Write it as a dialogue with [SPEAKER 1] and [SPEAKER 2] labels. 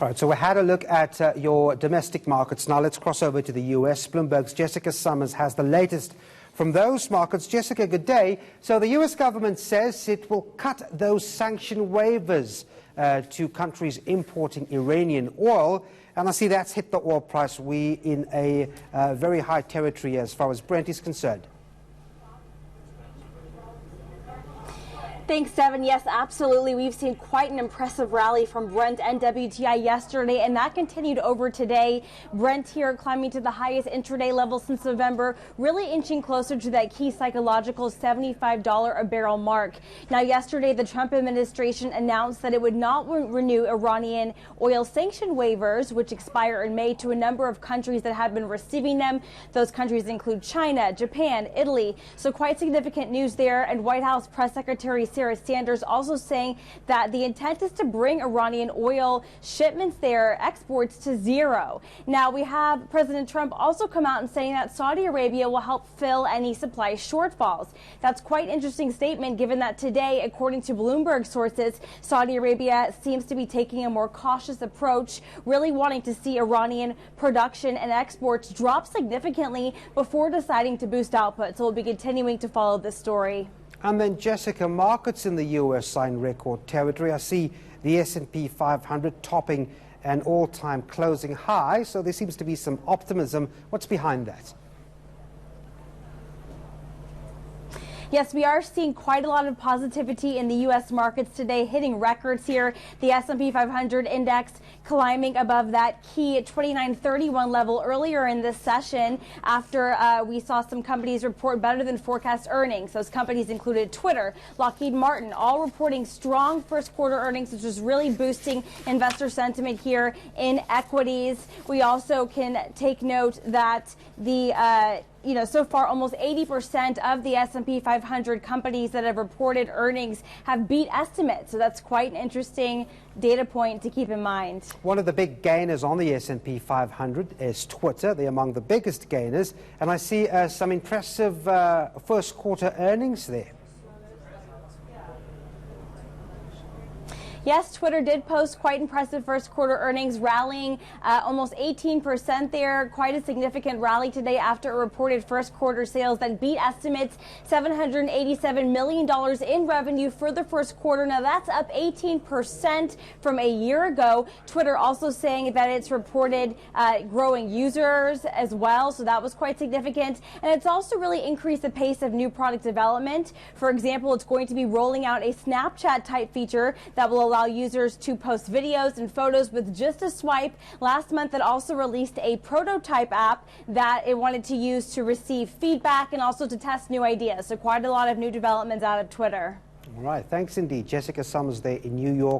[SPEAKER 1] All right, so we had a look at your domestic markets. Now let's cross over to the U.S. Bloomberg's Jessica Summers has the latest from those markets. Jessica, good day. So the U.S. government says it will cut those sanction waivers to countries importing Iranian oil. And I see that's hit the oil price. We in a very high territory as far as Brent is concerned.
[SPEAKER 2] Thanks, Devin. Yes, absolutely. We've seen quite an impressive rally from Brent and WTI yesterday, and that continued over today. Brent here climbing to the highest intraday level since November, really inching closer to that key psychological $75 a barrel mark. Now, yesterday, the Trump administration announced that it would not renew Iranian oil sanction waivers, which expire in May, to a number of countries that have been receiving them. Those countries include China, Japan, Italy. So quite significant news there. And White House Press Secretary Sarah Sanders also saying that the intent is to bring Iranian oil shipments there, exports, to zero. Now, we have President Trump also come out and saying that Saudi Arabia will help fill any supply shortfalls. That's quite an interesting statement, given that today, according to Bloomberg sources, Saudi Arabia seems to be taking a more cautious approach, really wanting to see Iranian production and exports drop significantly before deciding to boost output. So we'll be continuing to follow this story.
[SPEAKER 1] And then, Jessica, markets in the U.S. sign record territory. I see the S&P 500 topping an all-time closing high, so there seems to be some optimism. What's behind that?
[SPEAKER 2] Yes, we are seeing quite a lot of positivity in the U.S. markets today, hitting records here. The S&P 500 index climbing above that key 2931 level earlier in this session after we saw some companies report better than forecast earnings. Those companies included Twitter, Lockheed Martin, all reporting strong first quarter earnings, which is really boosting investor sentiment here in equities. We also can take note that the so far, almost 80% of the S&P 500 companies that have reported earnings have beat estimates. So that's quite an interesting data point to keep in mind.
[SPEAKER 1] One of the big gainers on the S&P 500 is Twitter. They're among the biggest gainers. And I see some impressive first quarter earnings there.
[SPEAKER 2] Yes, Twitter did post quite impressive first quarter earnings, rallying almost 18% there. Quite a significant rally today after a reported first quarter sales that beat estimates. $787 million in revenue for the first quarter. Now that's up 18% from a year ago. Twitter also saying that it's reported growing users as well. So that was quite significant. And it's also really increased the pace of new product development. For example, it's going to be rolling out a Snapchat type feature that will allow users to post videos and photos with just a swipe. Last month, it also released a prototype app that it wanted to use to receive feedback and also to test new ideas. So quite a lot of new developments out of Twitter.
[SPEAKER 1] All right. Thanks indeed. Jessica Summers there in New York.